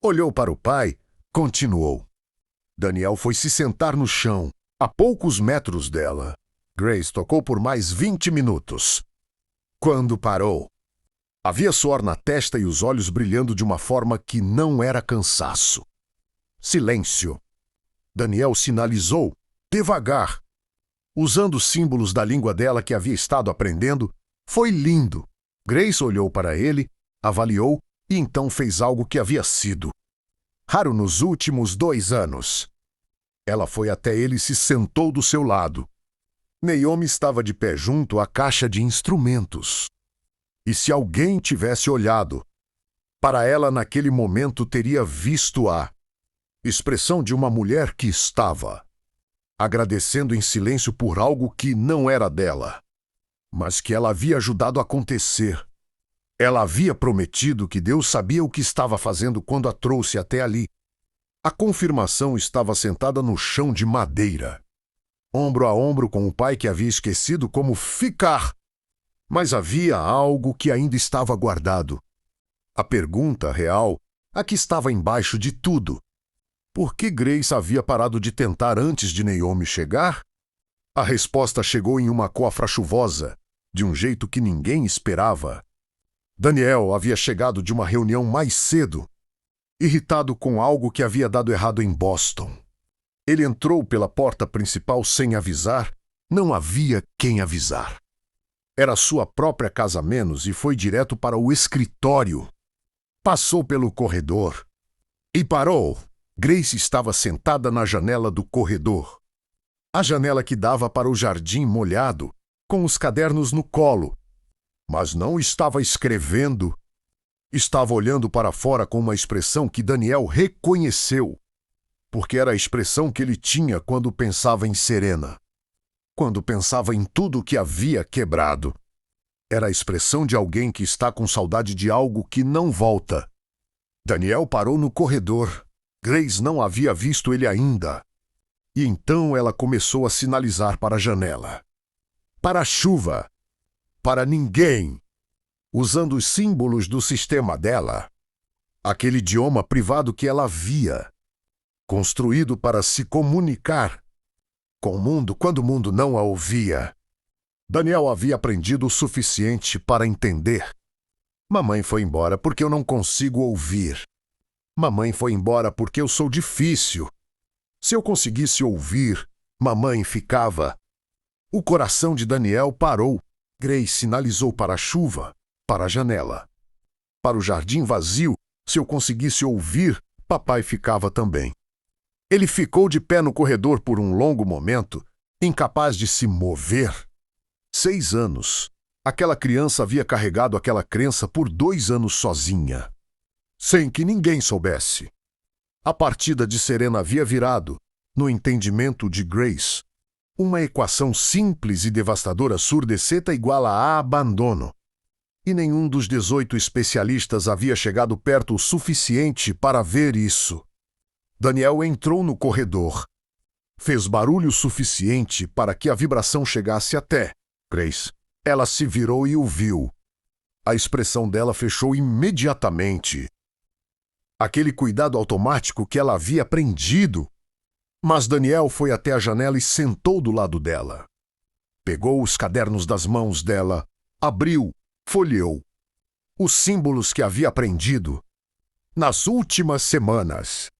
Olhou para o pai, continuou. Daniel foi se sentar no chão, a poucos metros dela. Grace tocou por mais 20 minutos. Quando parou, havia suor na testa e os olhos brilhando de uma forma que não era cansaço. Silêncio. Daniel sinalizou, devagar. Usando os símbolos da língua dela que havia estado aprendendo, foi lindo. Grace olhou para ele, avaliou e então fez algo que havia sido raro nos últimos 2 anos. Ela foi até ele e se sentou do seu lado. Naomi estava de pé junto à caixa de instrumentos. E se alguém tivesse olhado para ela naquele momento, teria visto a expressão de uma mulher que estava agradecendo em silêncio por algo que não era dela, mas que ela havia ajudado a acontecer. Ela havia prometido que Deus sabia o que estava fazendo quando a trouxe até ali. A confirmação estava sentada no chão de madeira, ombro a ombro com o pai que havia esquecido como ficar. Mas havia algo que ainda estava guardado. A pergunta real, a que estava embaixo de tudo. Por que Grace havia parado de tentar antes de Naomi chegar? A resposta chegou em uma cofra chuvosa, de um jeito que ninguém esperava. Daniel havia chegado de uma reunião mais cedo, irritado com algo que havia dado errado em Boston. Ele entrou pela porta principal sem avisar. Não havia quem avisar. Era sua própria casa a menos e foi direto para o escritório. Passou pelo corredor e parou. Grace estava sentada na janela do corredor. A janela que dava para o jardim molhado, com os cadernos no colo. Mas não estava escrevendo. Estava olhando para fora com uma expressão que Daniel reconheceu, porque era a expressão que ele tinha quando pensava em Serena. Quando pensava em tudo que havia quebrado. Era a expressão de alguém que está com saudade de algo que não volta. Daniel parou no corredor. Grace não havia visto ele ainda. E então ela começou a sinalizar para a janela. Para a chuva. Para ninguém. Usando os símbolos do sistema dela. Aquele idioma privado que ela via. Construído para se comunicar com o mundo quando o mundo não a ouvia. Daniel havia aprendido o suficiente para entender. Mamãe foi embora porque eu não consigo ouvir. Mamãe foi embora porque eu sou difícil. Se eu conseguisse ouvir, mamãe ficava. O coração de Daniel parou. Grace sinalizou para a chuva, para a janela. Para o jardim vazio, se eu conseguisse ouvir, papai ficava também. Ele ficou de pé no corredor por um longo momento, incapaz de se mover. 6 anos. Aquela criança havia carregado aquela crença por 2 anos sozinha, sem que ninguém soubesse. A partida de Serena havia virado, no entendimento de Grace, uma equação simples e devastadora surdeceta igual a abandono. E nenhum dos 18 especialistas havia chegado perto o suficiente para ver isso. Daniel entrou no corredor. Fez barulho suficiente para que a vibração chegasse até Grace. Ela se virou e o viu. A expressão dela fechou imediatamente. Aquele cuidado automático que ela havia aprendido. Mas Daniel foi até a janela e sentou do lado dela. Pegou os cadernos das mãos dela, abriu, folheou. Os símbolos que havia aprendido nas últimas semanas.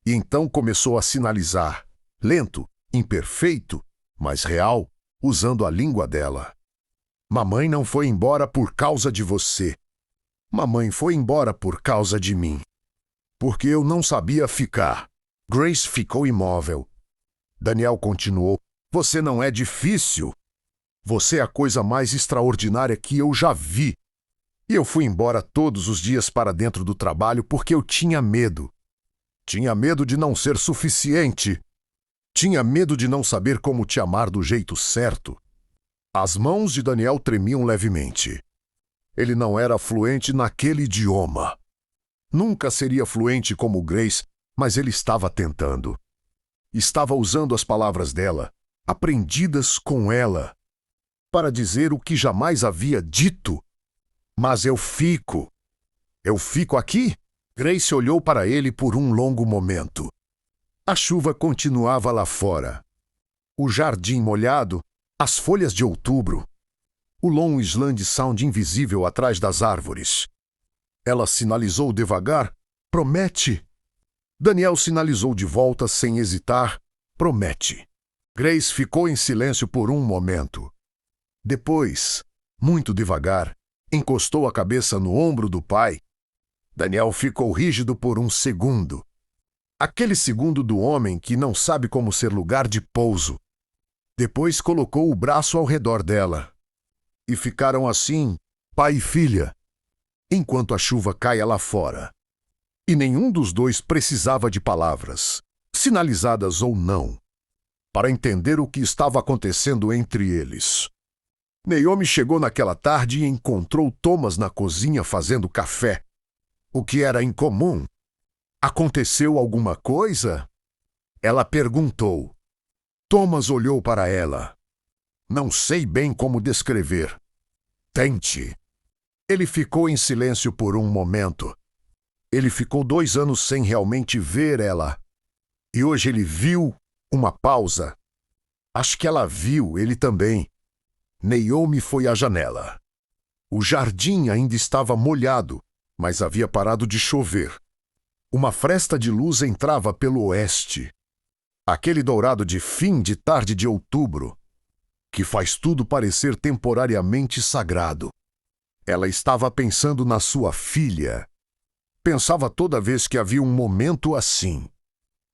E então começou a sinalizar, lento, imperfeito, mas real, usando a língua dela. Mamãe não foi embora por causa de você. Mamãe foi embora por causa de mim. Porque eu não sabia ficar. Grace ficou imóvel. Daniel continuou. Você não é difícil. Você é a coisa mais extraordinária que eu já vi. E eu fui embora todos os dias para dentro do trabalho porque eu tinha medo. Tinha medo de não ser suficiente. Tinha medo de não saber como te amar do jeito certo. As mãos de Daniel tremiam levemente. Ele não era fluente naquele idioma. Nunca seria fluente como Grace, mas ele estava tentando. Estava usando as palavras dela, aprendidas com ela, para dizer o que jamais havia dito. Mas eu fico. Eu fico aqui? Grace olhou para ele por um longo momento. A chuva continuava lá fora. O jardim molhado, as folhas de outubro, o Long Island Sound invisível atrás das árvores. Ela sinalizou devagar, promete. Daniel sinalizou de volta sem hesitar, promete. Grace ficou em silêncio por um momento. Depois, muito devagar, encostou a cabeça no ombro do pai. Daniel ficou rígido por um segundo. Aquele segundo do homem que não sabe como ser lugar de pouso. Depois colocou o braço ao redor dela. E ficaram assim, pai e filha, enquanto a chuva caia lá fora. E nenhum dos dois precisava de palavras, sinalizadas ou não, para entender o que estava acontecendo entre eles. Naomi chegou naquela tarde e encontrou Thomas na cozinha fazendo café. O que era incomum. Aconteceu alguma coisa? Ela perguntou. Thomas olhou para ela. Não sei bem como descrever. Tente. Ele ficou em silêncio por um momento. Ele ficou 2 anos sem realmente ver ela. E hoje ele viu uma pausa. Acho que ela viu ele também. Naomi foi à janela. O jardim ainda estava molhado, mas havia parado de chover. Uma fresta de luz entrava pelo oeste. Aquele dourado de fim de tarde de outubro, que faz tudo parecer temporariamente sagrado. Ela estava pensando na sua filha. Pensava toda vez que havia um momento assim,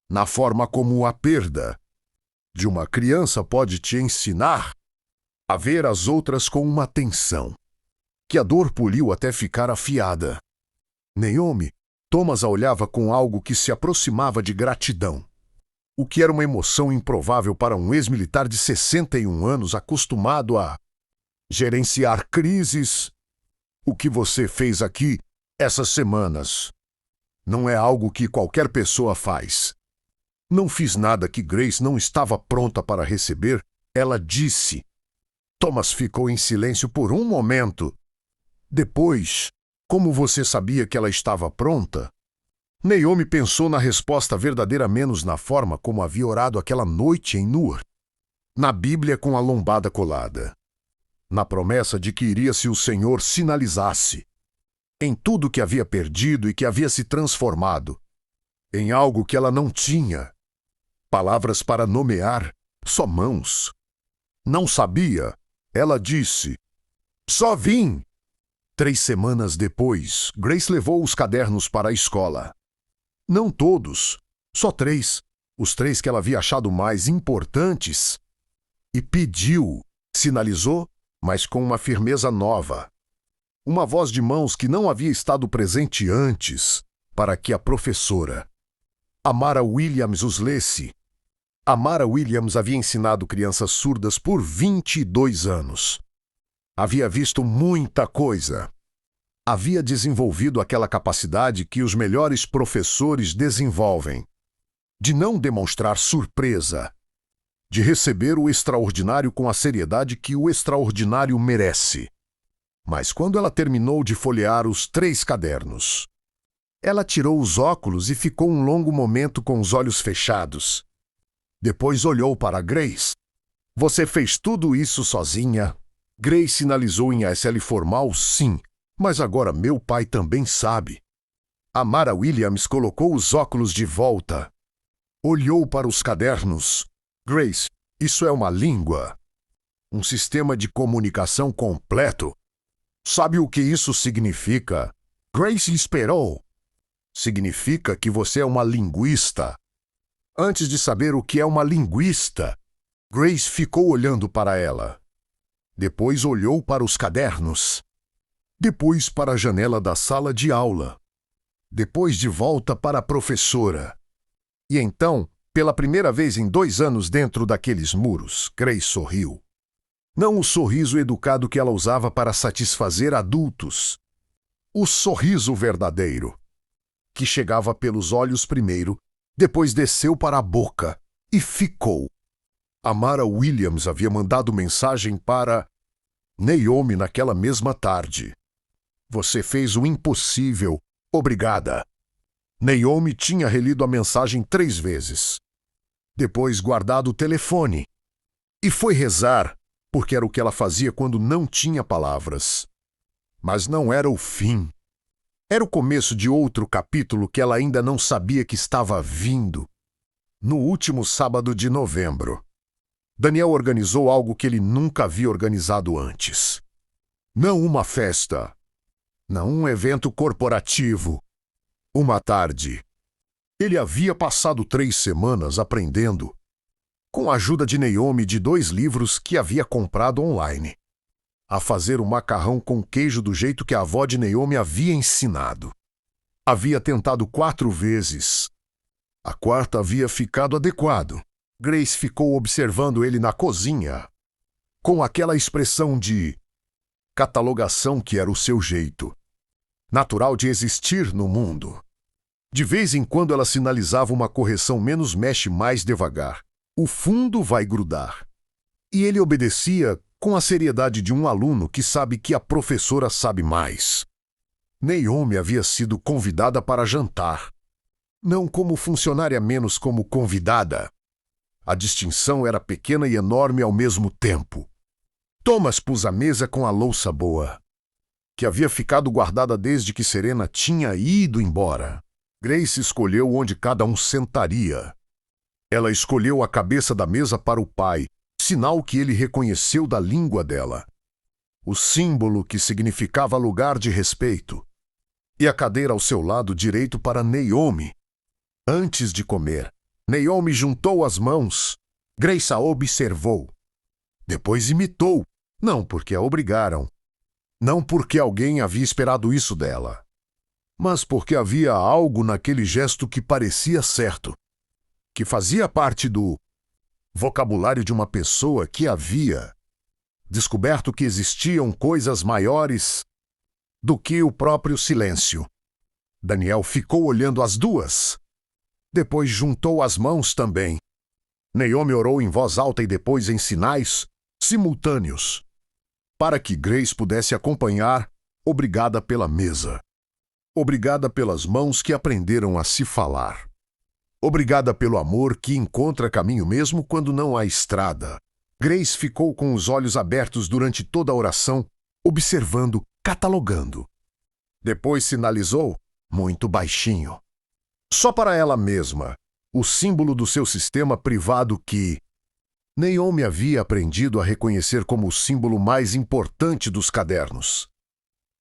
na forma como a perda de uma criança pode te ensinar a ver as outras com uma atenção, que a dor poliu até ficar afiada. Naomi, Thomas a olhava com algo que se aproximava de gratidão, o que era uma emoção improvável para um ex-militar de 61 anos acostumado a gerenciar crises. O que você fez aqui essas semanas não é algo que qualquer pessoa faz. Não fiz nada que Grace não estava pronta para receber, ela disse. Thomas ficou em silêncio por um momento. Depois, como você sabia que ela estava pronta? Naomi pensou na resposta verdadeira menos na forma como havia orado aquela noite em Nur. Na Bíblia com a lombada colada. Na promessa de que iria se o Senhor sinalizasse. Em tudo que havia perdido e que havia se transformado. Em algo que ela não tinha. Palavras para nomear, só mãos. Não sabia, ela disse. Só vim. 3 semanas depois, Grace levou os cadernos para a escola. Não todos, só 3. Os 3 que ela havia achado mais importantes. E pediu, sinalizou, mas com uma firmeza nova. Uma voz de mãos que não havia estado presente antes, para que a professora, Amara Williams, os lesse. Amara Williams havia ensinado crianças surdas por 22 anos. Havia visto muita coisa. Havia desenvolvido aquela capacidade que os melhores professores desenvolvem, de não demonstrar surpresa, de receber o extraordinário com a seriedade que o extraordinário merece. Mas quando ela terminou de folhear os 3 cadernos, ela tirou os óculos e ficou um longo momento com os olhos fechados. Depois olhou para Grace. Você fez tudo isso sozinha? Grace sinalizou em SL formal sim, mas agora meu pai também sabe. Amara Williams colocou os óculos de volta. Olhou para os cadernos. Grace, isso é uma língua. Um sistema de comunicação completo. Sabe o que isso significa? Grace esperou. Significa que você é uma linguista. Antes de saber o que é uma linguista, Grace ficou olhando para ela. Depois olhou para os cadernos. Depois para a janela da sala de aula. Depois de volta para a professora. E então, pela primeira vez em 2 anos dentro daqueles muros, Grace sorriu. Não o sorriso educado que ela usava para satisfazer adultos. O sorriso verdadeiro, que chegava pelos olhos primeiro, depois desceu para a boca e ficou. Amara Williams havia mandado mensagem para Naomi naquela mesma tarde. Você fez o impossível. Obrigada. Naomi tinha relido a mensagem 3 vezes. Depois guardado o telefone. E foi rezar, porque era o que ela fazia quando não tinha palavras. Mas não era o fim. Era o começo de outro capítulo que ela ainda não sabia que estava vindo. No último sábado de novembro, Daniel organizou algo que ele nunca havia organizado antes. Não uma festa. Não um evento corporativo. Uma tarde. Ele havia passado 3 semanas aprendendo, com a ajuda de Naomi, de 2 livros que havia comprado online, a fazer o macarrão com queijo do jeito que a avó de Naomi havia ensinado. Havia tentado 4 vezes. A 4ª havia ficado adequado. Grace ficou observando ele na cozinha, com aquela expressão de catalogação que era o seu jeito, natural de existir no mundo. De vez em quando ela sinalizava uma correção menos mexe mais devagar. O fundo vai grudar. E ele obedecia com a seriedade de um aluno que sabe que a professora sabe mais. Naomi havia sido convidada para jantar. Não como funcionária, menos como convidada. A distinção era pequena e enorme ao mesmo tempo. Thomas pôs a mesa com a louça boa, que havia ficado guardada desde que Serena tinha ido embora. Grace escolheu onde cada um sentaria. Ela escolheu a cabeça da mesa para o pai, sinal que ele reconheceu da língua dela. O símbolo que significava lugar de respeito. E a cadeira ao seu lado direito para Naomi. Antes de comer, Naomi juntou as mãos. Grace a observou. Depois imitou, não porque a obrigaram. Não porque alguém havia esperado isso dela. Mas porque havia algo naquele gesto que parecia certo. Que fazia parte do vocabulário de uma pessoa que havia descoberto que existiam coisas maiores do que o próprio silêncio. Daniel ficou olhando as duas. Depois juntou as mãos também. Naomi orou em voz alta e depois em sinais simultâneos, para que Grace pudesse acompanhar, obrigada pela mesa. Obrigada pelas mãos que aprenderam a se falar. Obrigada pelo amor que encontra caminho mesmo quando não há estrada. Grace ficou com os olhos abertos durante toda a oração, observando, catalogando. Depois sinalizou, muito baixinho, só para ela mesma, o símbolo do seu sistema privado que Naomi havia aprendido a reconhecer como o símbolo mais importante dos cadernos.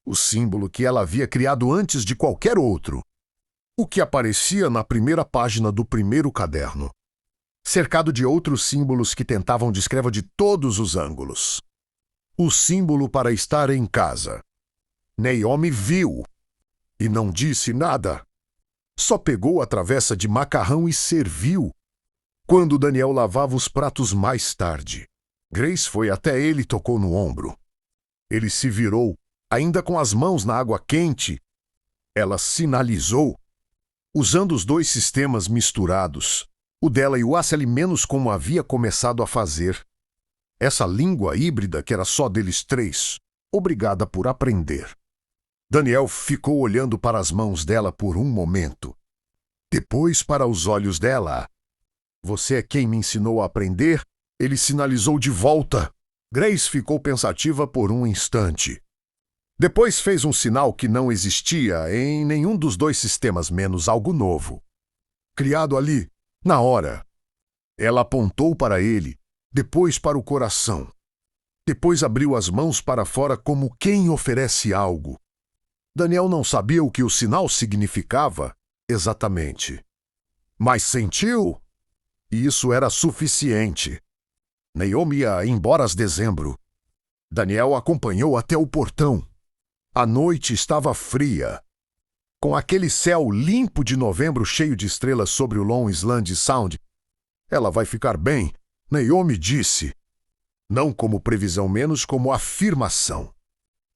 O símbolo que ela havia criado antes de qualquer outro. O que aparecia na primeira página do primeiro caderno, cercado de outros símbolos que tentavam descrever de todos os ângulos. O símbolo para estar em casa. Naomi viu e não disse nada. Só pegou a travessa de macarrão e serviu. Quando Daniel lavava os pratos mais tarde, Grace foi até ele e tocou no ombro. Ele se virou, ainda com as mãos na água quente. Ela sinalizou, usando os dois sistemas misturados, o dela e o Ashley menos como havia começado a fazer. Essa língua híbrida que era só deles três, obrigada por aprender. Daniel ficou olhando para as mãos dela por um momento. Depois para os olhos dela. Você é quem me ensinou a aprender? Ele sinalizou de volta. Grace ficou pensativa por um instante. Depois fez um sinal que não existia em nenhum dos dois sistemas, menos algo novo. Criado ali, na hora. Ela apontou para ele, depois para o coração. Depois abriu as mãos para fora como quem oferece algo. Daniel não sabia o que o sinal significava exatamente. Mas sentiu? E isso era suficiente. Naomi ia embora às dezembro. Daniel acompanhou até o portão. A noite estava fria. Com aquele céu limpo de novembro cheio de estrelas sobre o Long Island Sound. Ela vai ficar bem, Naomi disse. Não como previsão, menos como afirmação.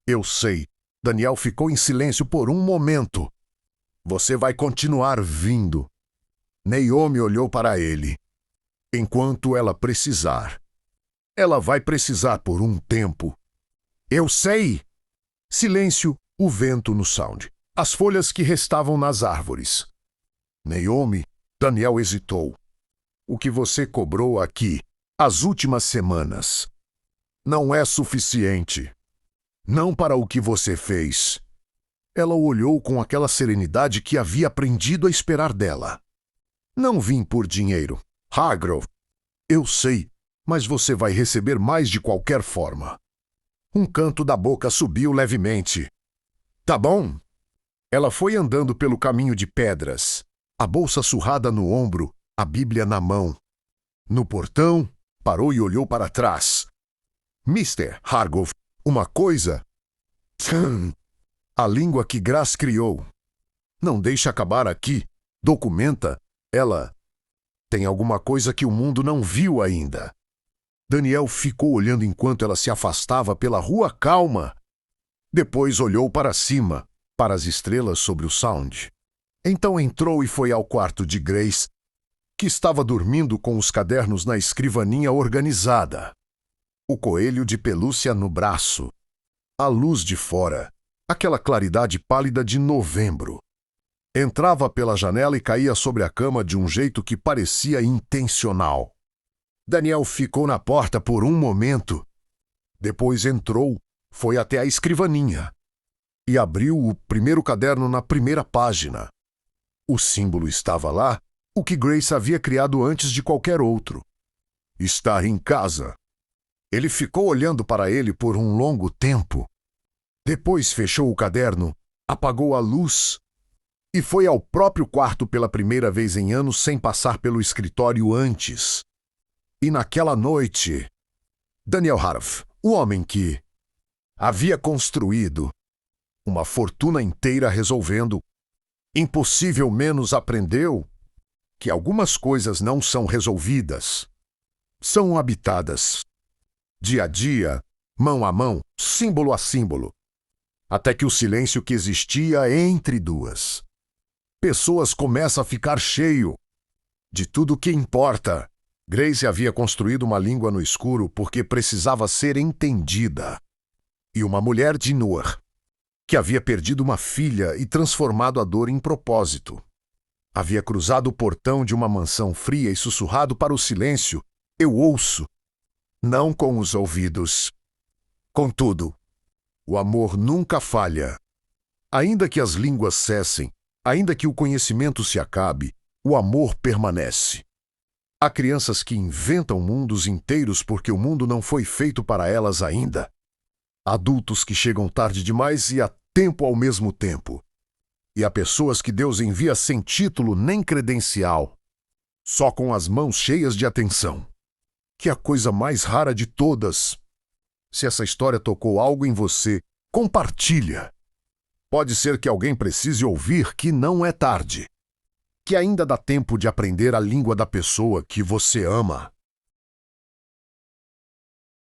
Eu sei. Daniel ficou em silêncio por um momento. Você vai continuar vindo. Naomi olhou para ele. Enquanto ela precisar. Ela vai precisar por um tempo. Eu sei! Silêncio, o vento no Sound. As folhas que restavam nas árvores. Naomi, Daniel hesitou. O que você cobrou aqui, as últimas semanas, não é suficiente. Não para o que você fez. Ela o olhou com aquela serenidade que havia aprendido a esperar dela. Não vim por dinheiro. Hargrove, eu sei, mas você vai receber mais de qualquer forma. Um canto da boca subiu levemente. Tá bom. Ela foi andando pelo caminho de pedras, a bolsa surrada no ombro, a Bíblia na mão. No portão, parou e olhou para trás. Mr. Hargrove, uma coisa... A língua que Grace criou. Não deixe acabar aqui. Documenta. Ela... Tem alguma coisa que o mundo não viu ainda. Daniel ficou olhando enquanto ela se afastava pela rua calma. Depois olhou para cima, para as estrelas sobre o Sound. Então entrou e foi ao quarto de Grace, que estava dormindo com os cadernos na escrivaninha organizada. o coelho de pelúcia no braço, a luz de fora, aquela claridade pálida de novembro. Entrava pela janela e caía sobre a cama de um jeito que parecia intencional. Daniel ficou na porta por um momento. Depois entrou, foi até a escrivaninha e abriu o primeiro caderno na primeira página. O símbolo estava lá, o que Grace havia criado antes de qualquer outro. Estar em casa. Ele ficou olhando para ele por um longo tempo. Depois fechou o caderno, apagou a luz e foi ao próprio quarto pela primeira vez em anos sem passar pelo escritório antes. E naquela noite, Daniel Harf, o homem que havia construído uma fortuna inteira resolvendo, impossível menos aprendeu que algumas coisas não são resolvidas, são habitadas. Dia a dia, mão a mão, símbolo a símbolo, até que o silêncio que existia entre duas pessoas começa a ficar cheio de tudo o que importa. Grace havia construído uma língua no escuro porque precisava ser entendida. E uma mulher de Noor, que havia perdido uma filha e transformado a dor em propósito. Havia cruzado o portão de uma mansão fria e sussurrado para o silêncio: eu ouço, não com os ouvidos. Contudo, o amor nunca falha. Ainda que as línguas cessem, ainda que o conhecimento se acabe, o amor permanece. Há crianças que inventam mundos inteiros porque o mundo não foi feito para elas ainda. Adultos que chegam tarde demais e a tempo ao mesmo tempo. E há pessoas que Deus envia sem título nem credencial, só com as mãos cheias de atenção. Que é a coisa mais rara de todas. Se essa história tocou algo em você, compartilha. Pode ser que alguém precise ouvir que não é tarde, que ainda dá tempo de aprender a língua da pessoa que você ama.